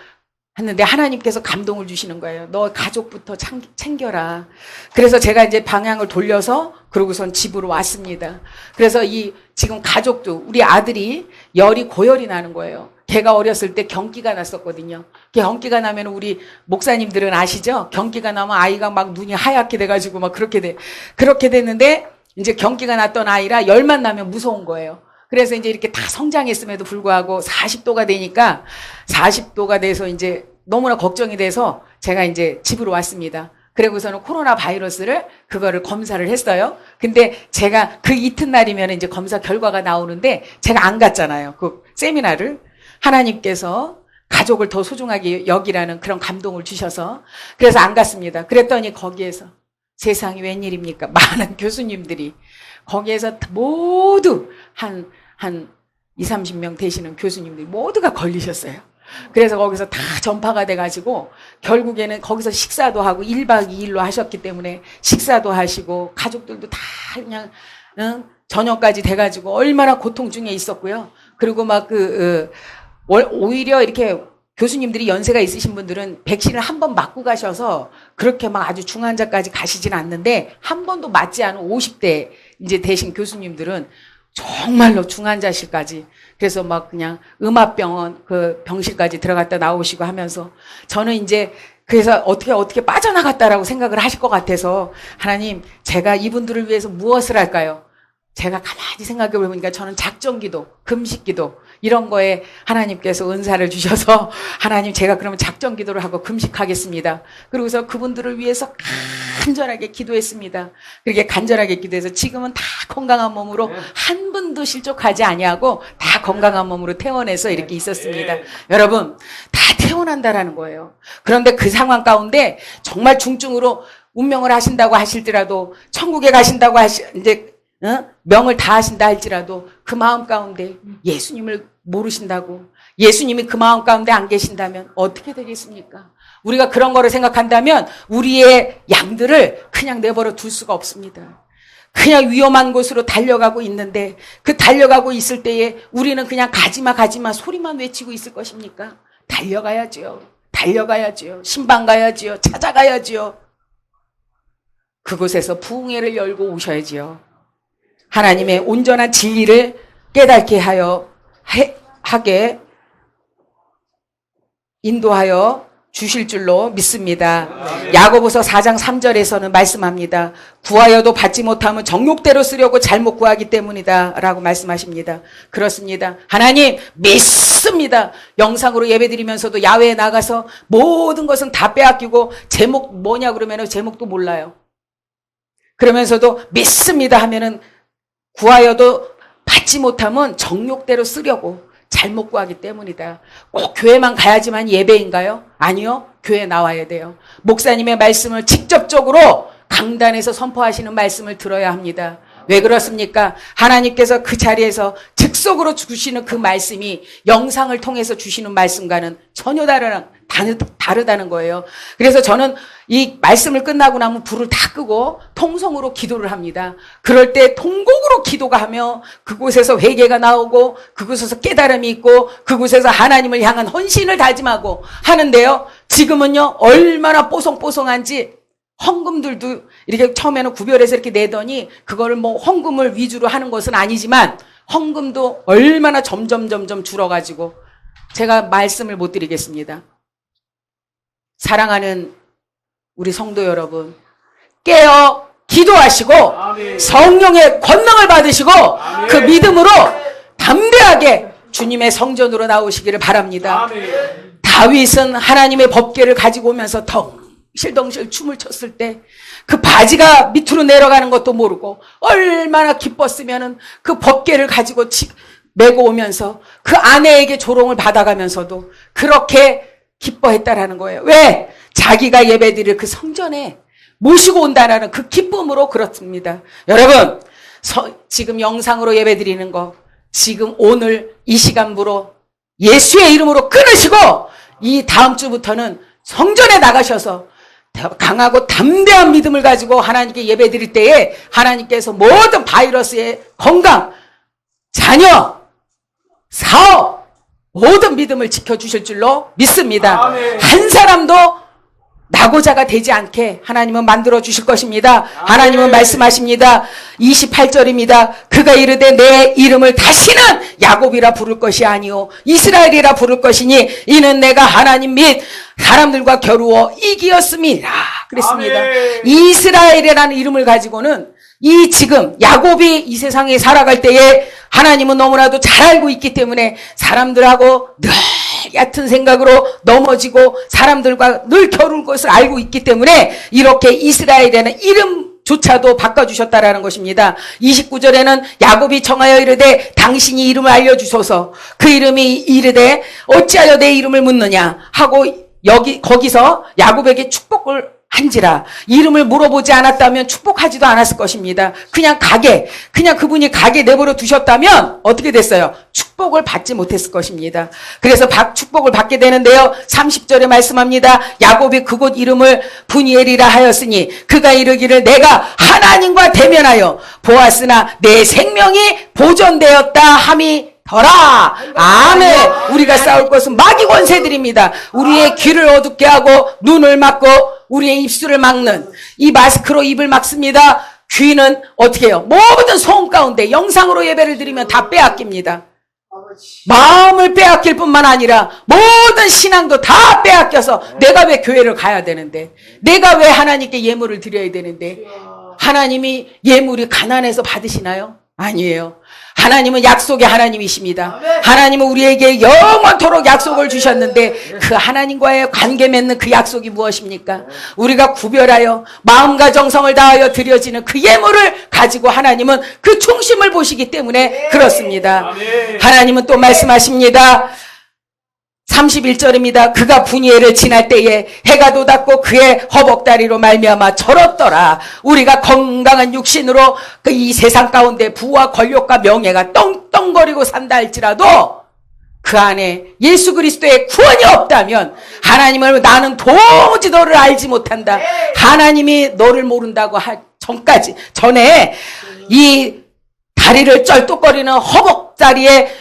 했는데, 하나님께서 감동을 주시는 거예요. 너 가족부터 챙겨라. 그래서 제가 이제 방향을 돌려서 그러고선 집으로 왔습니다. 그래서 지금 가족도, 우리 아들이 열이 고열이 나는 거예요. 걔가 어렸을 때 경기가 났었거든요. 경기가 나면 우리 목사님들은 아시죠? 경기가 나면 아이가 막 눈이 하얗게 돼가지고 막 그렇게 됐는데, 이제 경기가 났던 아이라 열만 나면 무서운 거예요. 그래서 이제 이렇게 다 성장했음에도 불구하고 40도가 되니까, 40도가 돼서 이제 너무나 걱정이 돼서 제가 이제 집으로 왔습니다. 그리고서는 코로나 바이러스를 그거를 검사를 했어요. 근데 제가 그 이튿날이면 이제 검사 결과가 나오는데 제가 안 갔잖아요. 그 세미나를. 하나님께서 가족을 더 소중하게 여기라는 그런 감동을 주셔서 그래서 안 갔습니다. 그랬더니 거기에서 세상이 웬일입니까? 많은 교수님들이 거기에서 모두 한 20, 30명 되시는 교수님들이 모두가 걸리셨어요. 그래서 거기서 다 전파가 돼가지고 결국에는 거기서 식사도 하고 1박 2일로 하셨기 때문에 식사도 하시고 가족들도 다 그냥 저녁까지 돼가지고 얼마나 고통 중에 있었고요. 그리고 막 오히려 이렇게 교수님들이 연세가 있으신 분들은 백신을 한 번 맞고 가셔서 그렇게 막 아주 중환자까지 가시진 않는데, 한 번도 맞지 않은 50대 이제 되신 교수님들은 정말로 중환자실까지, 그래서 막 그냥 음압병원 그 병실까지 들어갔다 나오시고 하면서, 저는 이제 그래서 어떻게 빠져나갔다라고 생각을 하실 것 같아서, 하나님, 제가 이분들을 위해서 무엇을 할까요? 제가 가만히 생각해 보니까 저는 작정기도, 금식기도 이런 거에 하나님께서 은사를 주셔서, 하나님, 제가 그러면 작정기도를 하고 금식하겠습니다. 그러고서 그분들을 위해서 간절하게 기도했습니다. 그렇게 간절하게 기도해서 지금은 다 건강한 몸으로 한 분도 실족하지 아니하고 다 건강한 몸으로 퇴원해서 이렇게 있었습니다. 여러분, 다 퇴원한다라는 거예요. 그런데 그 상황 가운데 정말 중증으로 운명을 하신다고 하실지라도, 천국에 가신다고 이제 명을 다 하신다 할지라도 그 마음 가운데 예수님을 모르신다고, 예수님이 그 마음 가운데 안 계신다면 어떻게 되겠습니까? 우리가 그런 거를 생각한다면 우리의 양들을 그냥 내버려 둘 수가 없습니다. 그냥 위험한 곳으로 달려가고 있는데, 그 달려가고 있을 때에 우리는 그냥 가지마 소리만 외치고 있을 것입니까? 달려가야지요. 신방 가야지요. 찾아가야지요. 그곳에서 부흥회를 열고 오셔야지요. 하나님의 온전한 진리를 깨닫게 하게 인도하여 주실 줄로 믿습니다. 야고보서 4장 3절에서는 말씀합니다. 구하여도 받지 못하면 정욕대로 쓰려고 잘못 구하기 때문이다 라고 말씀하십니다. 그렇습니다. 하나님 믿습니다. 영상으로 예배드리면서도 야외에 나가서 모든 것은 다 빼앗기고 제목 뭐냐 그러면 제목도 몰라요. 그러면서도 믿습니다 하면은 구하여도 받지 못하면 정욕대로 쓰려고 잘못 구하기 때문이다. 꼭 교회만 가야지만 예배인가요? 아니요. 교회 나와야 돼요. 목사님의 말씀을 직접적으로 강단에서 선포하시는 말씀을 들어야 합니다. 왜 그렇습니까? 하나님께서 그 자리에서 즉석으로 주시는 그 말씀이 영상을 통해서 주시는 말씀과는 전혀 다르다는 거예요. 그래서 저는 이 말씀을 끝나고 나면 불을 다 끄고 통성으로 기도를 합니다. 그럴 때 통곡으로 기도가 하며 그곳에서 회개가 나오고 그곳에서 깨달음이 있고 그곳에서 하나님을 향한 헌신을 다짐하고 하는데요. 지금은요 얼마나 뽀송뽀송한지 헌금들도 이렇게 처음에는 구별해서 이렇게 내더니 그거를 뭐 헌금을 위주로 하는 것은 아니지만 헌금도 얼마나 점점 줄어가지고 제가 말씀을 못 드리겠습니다. 사랑하는 우리 성도 여러분, 깨어 기도하시고 아멘. 성령의 권능을 받으시고 아멘. 그 믿음으로 담대하게 주님의 성전으로 나오시기를 바랍니다. 아멘. 다윗은 하나님의 법궤를 가지고 오면서 덩실덩실 춤을 췄을 때 그 바지가 밑으로 내려가는 것도 모르고 얼마나 기뻤으면은 그 법궤를 가지고 메고 오면서 그 아내에게 조롱을 받아가면서도 그렇게 기뻐했다라는 거예요. 왜? 자기가 예배드릴 그 성전에 모시고 온다라는 그 기쁨으로 그렇습니다. 여러분, 지금 영상으로 예배드리는 거 지금 오늘 이 시간부로 예수의 이름으로 끊으시고 이 다음 주부터는 성전에 나가셔서 강하고 담대한 믿음을 가지고 하나님께 예배드릴 때에 하나님께서 모든 바이러스의 건강, 자녀, 사업 모든 믿음을 지켜주실 줄로 믿습니다. 아멘. 한 사람도 낙오자가 되지 않게 하나님은 만들어 주실 것입니다. 하나님은 말씀하십니다. 28절입니다. 그가 이르되 내 이름을 다시는 야곱이라 부를 것이 아니요 이스라엘이라 부를 것이니 이는 내가 하나님 및 사람들과 겨루어 이기었음이라 그랬습니다. 아멘. 이스라엘이라는 이름을 가지고는 이 지금 야곱이 이 세상에 살아갈 때에 하나님은 너무나도 잘 알고 있기 때문에 사람들하고 늘 얕은 생각으로 넘어지고 사람들과 늘 겨룰 것을 알고 있기 때문에 이렇게 이스라엘이라는 이름조차도 바꿔주셨다라는 것입니다. 29절에는 야곱이 청하여 이르되 당신이 이름을 알려주소서. 그 이름이 이르되 어찌하여 내 이름을 묻느냐 하고 거기서 야곱에게 축복을 한지라. 이름을 물어보지 않았다면 축복하지도 않았을 것입니다. 그냥 그분이 가게 내버려 두셨다면 어떻게 됐어요? 축복을 받지 못했을 것입니다. 그래서 축복을 받게 되는데요. 30절에 말씀합니다. 야곱이 그곳 이름을 분이엘이라 하였으니 그가 이르기를 내가 하나님과 대면하여 보았으나 내 생명이 보존되었다 함이 더라. 아멘. 우리가 싸울 것은 마귀 권세들입니다. 우리의 귀를 어둡게 하고 눈을 막고 우리의 입술을 막는 이 마스크로 입을 막습니다. 귀는 어떻게 해요? 모든 소음 가운데 영상으로 예배를 드리면 다 빼앗깁니다. 마음을 빼앗길 뿐만 아니라 모든 신앙도 다 빼앗겨서 내가 왜 교회를 가야 되는데, 내가 왜 하나님께 예물을 드려야 되는데, 하나님이 예물이 가난해서 받으시나요? 아니에요. 하나님은 약속의 하나님이십니다. 하나님은 우리에게 영원토록 약속을 주셨는데 그 하나님과의 관계 맺는 그 약속이 무엇입니까? 우리가 구별하여 마음과 정성을 다하여 드려지는 그 예물을 가지고 하나님은 그 중심을 보시기 때문에 그렇습니다. 하나님은 또 말씀하십니다. 31절입니다. 그가 분이엘을 지날 때에 해가 돋았고 그의 허벅다리로 말미암아 절었더라. 우리가 건강한 육신으로 이 세상 가운데 부와 권력과 명예가 떵떵거리고 산다 할지라도 그 안에 예수 그리스도의 구원이 없다면 하나님을 나는 도무지 너를 알지 못한다. 하나님이 너를 모른다고 할 전에 이 다리를 쩔뚝거리는 허벅다리에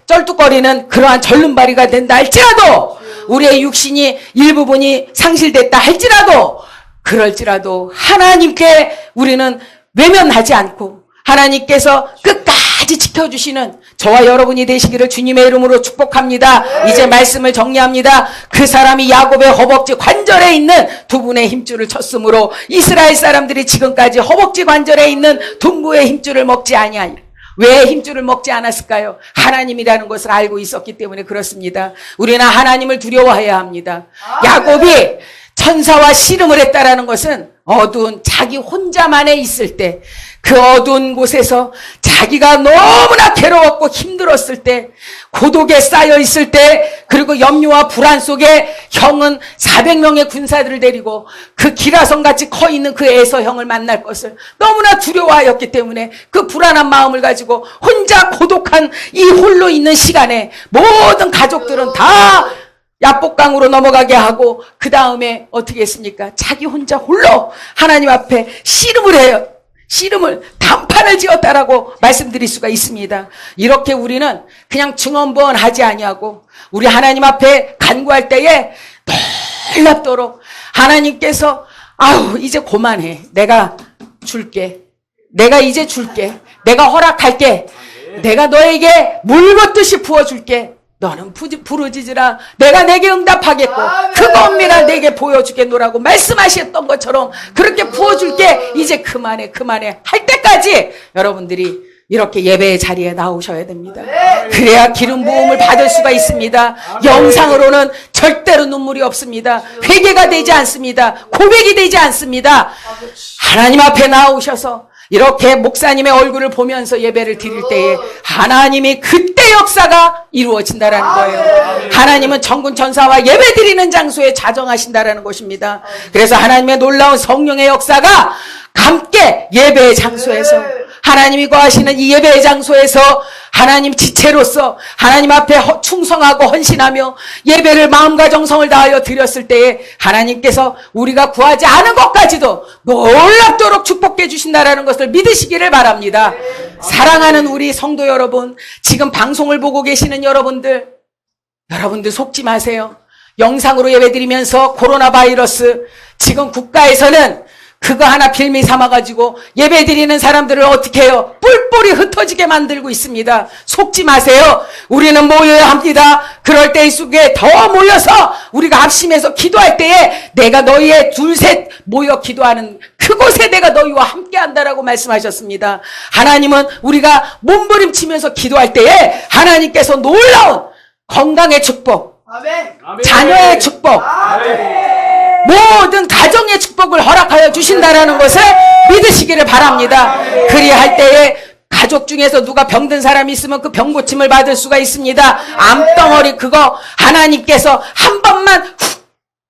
쩔뚝거리는 그러한 절름발이가 된다 할지라도 우리의 육신이 일부분이 상실됐다 할지라도 그럴지라도 하나님께 우리는 외면하지 않고 하나님께서 끝까지 지켜주시는 저와 여러분이 되시기를 주님의 이름으로 축복합니다. 이제 말씀을 정리합니다. 그 사람이 야곱의 허벅지 관절에 있는 두 분의 힘줄을 쳤으므로 이스라엘 사람들이 지금까지 허벅지 관절에 있는 둔부의 힘줄을 먹지 아니하니 왜 힘줄을 먹지 않았을까요? 하나님이라는 것을 알고 있었기 때문에 그렇습니다. 우리는 하나님을 두려워해야 합니다. 야곱이 천사와 씨름을 했다라는 것은 어두운 자기 혼자만에 있을 때, 그 어두운 곳에서 자기가 너무나 괴로웠고 힘들었을 때, 고독에 쌓여 있을 때, 그리고 염려와 불안 속에 형은 400명의 군사들을 데리고 그 기라성같이 커 있는 그 에서 형을 만날 것을 너무나 두려워하였기 때문에 그 불안한 마음을 가지고 혼자 고독한 이 홀로 있는 시간에 모든 가족들은 다 야복강으로 넘어가게 하고 그 다음에 어떻게 했습니까? 자기 혼자 홀로 하나님 앞에 씨름을 해요. 씨름을 단판을 지었다라고 말씀드릴 수가 있습니다. 이렇게 우리는 그냥 증언번하지 아니하고 우리 하나님 앞에 간구할 때에 놀랍도록 하나님께서 아우 이제 그만해. 내가 줄게. 내가 이제 줄게. 내가 허락할게. 내가 너에게 물 붓듯이 부어줄게. 너는 부르짖으라. 내가 내게 응답하겠고 그 검미를 내게 보여주겠노라고 말씀하셨던 것처럼 그렇게 부어줄게. 이제 그만해 할 때까지 여러분들이 이렇게 예배의 자리에 나오셔야 됩니다. 그래야 기름 부음을 받을 수가 있습니다. 영상으로는 절대로 눈물이 없습니다. 회개가 되지 않습니다. 고백이 되지 않습니다. 하나님 앞에 나오셔서 이렇게 목사님의 얼굴을 보면서 예배를 드릴 때에 하나님이 그때 역사가 이루어진다라는 거예요. 하나님은 천군 천사와 예배 드리는 장소에 자정하신다라는 것입니다. 그래서 하나님의 놀라운 성령의 역사가 함께 예배의 장소에서 하나님이 거하시는 이 예배의 장소에서 하나님 지체로서 하나님 앞에 충성하고 헌신하며 예배를 마음과 정성을 다하여 드렸을 때에 하나님께서 우리가 구하지 않은 것까지도 놀랍도록 축복해 주신다라는 것을 믿으시기를 바랍니다. 사랑하는 우리 성도 여러분, 지금 방송을 보고 계시는 여러분들 속지 마세요. 영상으로 예배드리면서 코로나 바이러스 지금 국가에서는 그거 하나 빌미 삼아가지고 예배드리는 사람들을 어떻게 해요? 뿔뿔이 흩어지게 만들고 있습니다. 속지 마세요. 우리는 모여야 합니다. 그럴 때 속에 더 모여서 우리가 합심해서 기도할 때에 내가 너희의 둘셋 모여 기도하는 그곳에 내가 너희와 함께 한다라고 말씀하셨습니다. 하나님은 우리가 몸부림치면서 기도할 때에 하나님께서 놀라운 건강의 축복, 자녀의 축복, 모든 가정의 축복을 허락하여 주신다라는 것을 믿으시기를 바랍니다. 그리할 때에 가족 중에서 누가 병든 사람이 있으면 그 병 고침을 받을 수가 있습니다. 암덩어리 그거 하나님께서 한 번만 훅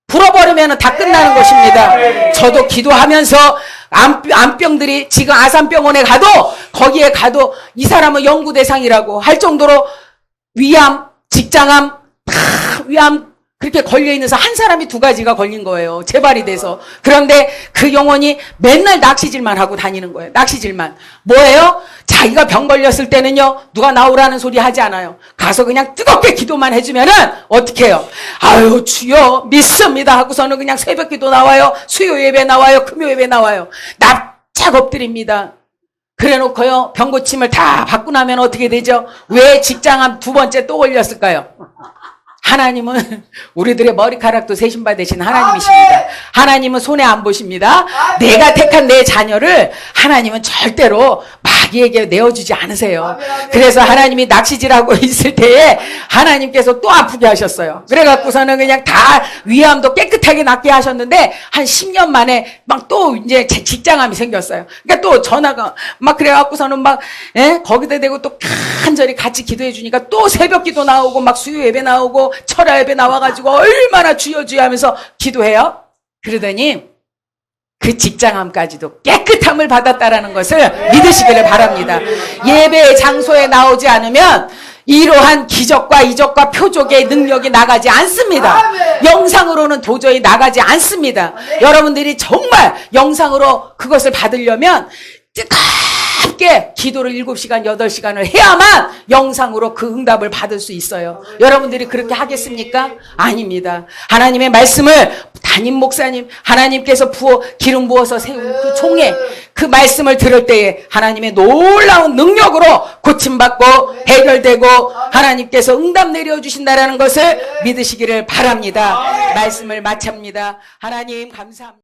불어버리면 다 끝나는 것입니다. 저도 기도하면서 암병들이 지금 아산병원에 가도 거기에 가도 이 사람은 연구 대상이라고 할 정도로 위암, 직장암, 다 위암 그렇게 걸려있는서 한 사람이 2가지가 걸린 거예요. 재발이 돼서. 그런데 그 영혼이 맨날 낚시질만 하고 다니는 거예요. 낚시질만. 뭐예요? 자기가 병 걸렸을 때는요. 누가 나오라는 소리 하지 않아요. 가서 그냥 뜨겁게 기도만 해주면은 어떻게 해요? 아유 주여 믿습니다 하고서는 그냥 새벽 기도 나와요. 수요 예배 나와요. 금요 예배 나와요. 납작 엎드립니다. 그래놓고요. 병 고침을 다 받고 나면 어떻게 되죠? 왜 직장암 2번째 또 걸렸을까요? 하나님은 우리들의 머리카락도 세신바 되신 하나님이십니다. 하나님은 손해 안 보십니다. 내가 택한 내 자녀를 하나님은 절대로 마귀에게 내어주지 않으세요. 그래서 하나님이 낚시질하고 있을 때에 하나님께서 또 아프게 하셨어요. 그래갖고서는 그냥 다 위암도 깨끗하게 낫게 하셨는데 한 10년 만에 막 또 이제 직장암이 생겼어요. 그러니까 또 전화가 막 그래갖고서는 막 거기다 대고 또 간절히 같이 기도해 주니까 또 새벽 기도 나오고 막 수요 예배 나오고 철야 예배 나와가지고 얼마나 주여 주여 하면서 기도해요. 그러더니 그 직장암까지도 깨끗함을 받았다라는 것을 믿으시기를 바랍니다. 예배의 장소에 나오지 않으면 이러한 기적과 이적과 표적의 능력이 나가지 않습니다. 영상으로는 도저히 나가지 않습니다. 여러분들이 정말 영상으로 그것을 받으려면 뜨겁게 기도를 7시간, 8시간을 해야만 영상으로 그 응답을 받을 수 있어요. 여러분들이 그렇게 하겠습니까? 아닙니다. 하나님의 말씀을 담임 목사님, 하나님께서 기름 부어서 세운 그 종에 그 말씀을 들을 때에 하나님의 놀라운 능력으로 고침받고 해결되고 하나님께서 응답 내려주신다라는 것을 믿으시기를 바랍니다. 말씀을 마칩니다. 하나님 감사합니다.